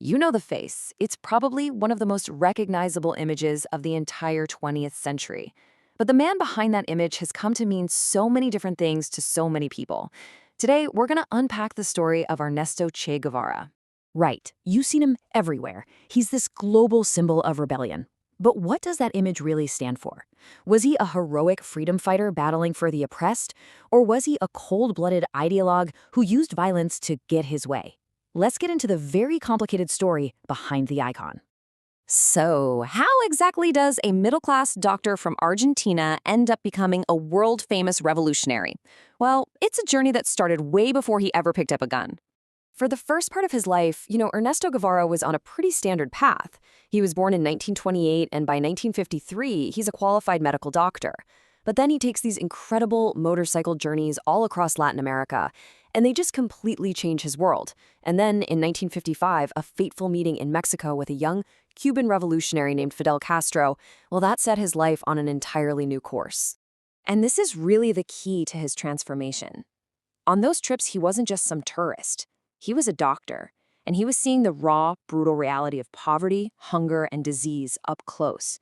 You know the face. It's probably one of the most recognizable images of the entire 20th century. But the man behind that image has come to mean so many different things to so many people. Today, we're going to unpack the story of Ernesto Che Guevara. Right, you've seen him everywhere. He's this global symbol of rebellion. But what does that image really stand for? Was he a heroic freedom fighter battling for the oppressed? Or was he a cold-blooded ideologue who used violence to get his way? Let's get into the very complicated story behind the icon. So, how exactly does a middle-class doctor from Argentina end up becoming a world-famous revolutionary? Well, it's a journey that started way before he ever picked up a gun. For the first part of his life, Ernesto Guevara was on a pretty standard path. He was born in 1928, and by 1953, he's a qualified medical doctor. But then he takes these incredible motorcycle journeys all across Latin America, and they just completely change his world. And then in 1955, a fateful meeting in Mexico with a young Cuban revolutionary named Fidel Castro, well, that set his life on an entirely new course. And this is really the key to his transformation. On those trips, he wasn't just some tourist. He was a doctor, and he was seeing the raw, brutal reality of poverty, hunger, and disease up close.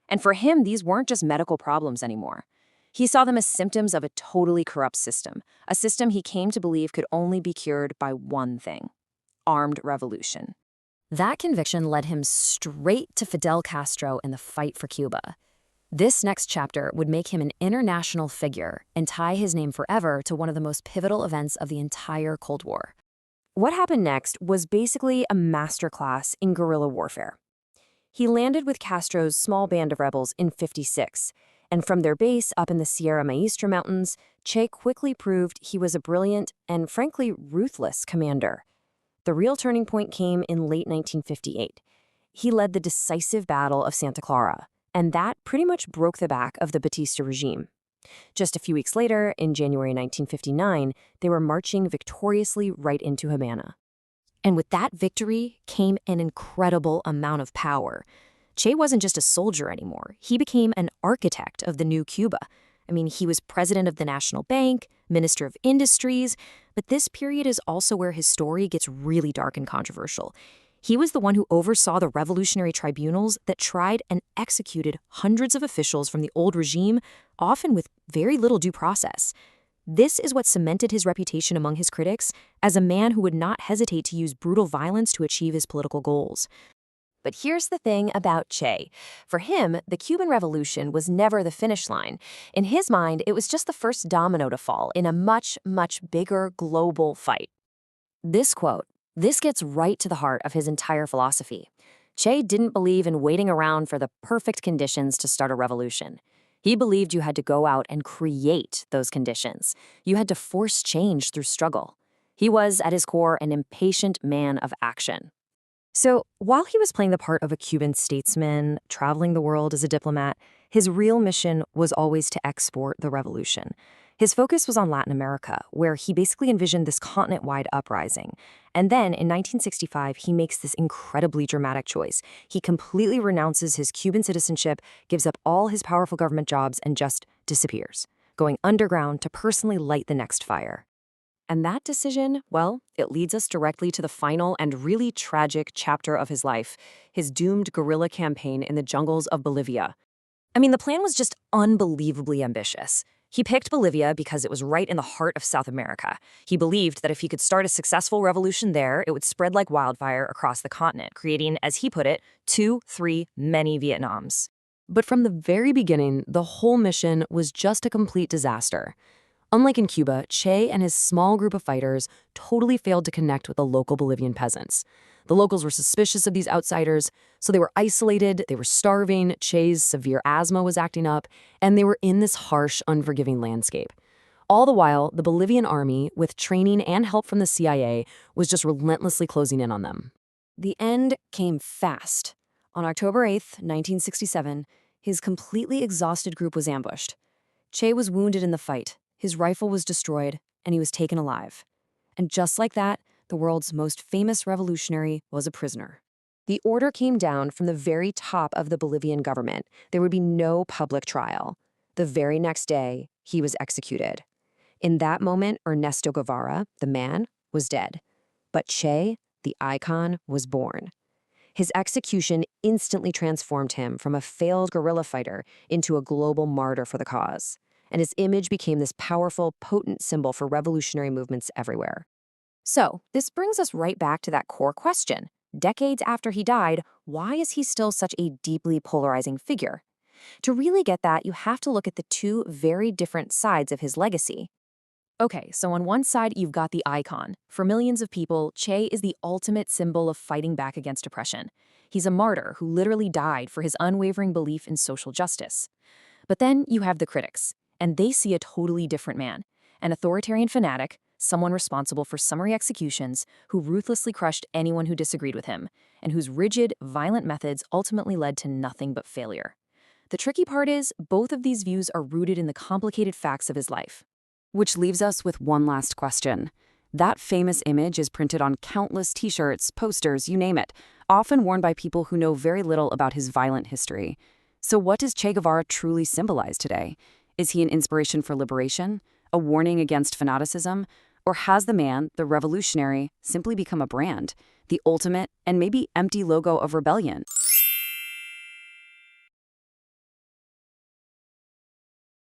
And for him, these weren't just medical problems anymore. He saw them as symptoms of a totally corrupt system, a system he came to believe could only be cured by one thing: armed revolution. That conviction led him straight to Fidel Castro and the fight for Cuba. This next chapter would make him an international figure and tie his name forever to one of the most pivotal events of the entire Cold War. What happened next was basically a masterclass in guerrilla warfare. He landed with Castro's small band of rebels in '56, and from their base up in the Sierra Maestra Mountains, Che quickly proved he was a brilliant and, frankly, ruthless commander. The real turning point came in late 1958. He led the decisive Battle of Santa Clara, and that pretty much broke the back of the Batista regime. Just a few weeks later, in January 1959, they were marching victoriously right into Havana. And with that victory came an incredible amount of power. Che wasn't just a soldier anymore. He became an architect of the new Cuba. He was president of the National Bank, minister of industries, but this period is also where his story gets really dark and controversial. He was the one who oversaw the revolutionary tribunals that tried and executed hundreds of officials from the old regime, often with very little due process. This is what cemented his reputation among his critics as a man who would not hesitate to use brutal violence to achieve his political goals. But here's the thing about Che. For him, the Cuban Revolution was never the finish line. In his mind, it was just the first domino to fall in a much, much bigger global fight. This gets right to the heart of his entire philosophy. Che didn't believe in waiting around for the perfect conditions to start a revolution. He believed you had to go out and create those conditions. You had to force change through struggle. He was, at his core, an impatient man of action. So, while he was playing the part of a Cuban statesman, traveling the world as a diplomat, his real mission was always to export the revolution. His focus was on Latin America, where he basically envisioned this continent-wide uprising. And then, in 1965, he makes this incredibly dramatic choice. He completely renounces his Cuban citizenship, gives up all his powerful government jobs, and just disappears, going underground to personally light the next fire. And that decision, well, it leads us directly to the final and really tragic chapter of his life, his doomed guerrilla campaign in the jungles of Bolivia. The plan was just unbelievably ambitious. He picked Bolivia because it was right in the heart of South America. He believed that if he could start a successful revolution there, it would spread like wildfire across the continent, creating, as he put it, 2, 3, many Vietnams. But from the very beginning, the whole mission was just a complete disaster. Unlike in Cuba, Che and his small group of fighters totally failed to connect with the local Bolivian peasants. The locals were suspicious of these outsiders, so they were isolated, they were starving, Che's severe asthma was acting up, and they were in this harsh, unforgiving landscape. All the while, the Bolivian army, with training and help from the CIA, was just relentlessly closing in on them. The end came fast. On October 8th, 1967, his completely exhausted group was ambushed. Che was wounded in the fight. His rifle was destroyed, and he was taken alive. And just like that, the world's most famous revolutionary was a prisoner. The order came down from the very top of the Bolivian government. There would be no public trial. The very next day, he was executed. In that moment, Ernesto Guevara, the man, was dead. But Che, the icon was born. His execution instantly transformed him from a failed guerrilla fighter into a global martyr for the cause, and his image became this powerful, potent symbol for revolutionary movements everywhere. So, this brings us right back to that core question. Decades after he died, why is he still such a deeply polarizing figure? To really get that, you have to look at the two very different sides of his legacy. Okay, so on one side, you've got the icon. For millions of people, Che is the ultimate symbol of fighting back against oppression. He's a martyr who literally died for his unwavering belief in social justice. But then you have the critics, and they see a totally different man, an authoritarian fanatic, someone responsible for summary executions, who ruthlessly crushed anyone who disagreed with him, and whose rigid, violent methods ultimately led to nothing but failure. The tricky part is, both of these views are rooted in the complicated facts of his life. Which leaves us with one last question. That famous image is printed on countless t-shirts, posters, you name it, often worn by people who know very little about his violent history. So what does Che Guevara truly symbolize today? Is he an inspiration for liberation, a warning against fanaticism, or has the man, the revolutionary, simply become a brand, the ultimate and maybe empty logo of rebellion?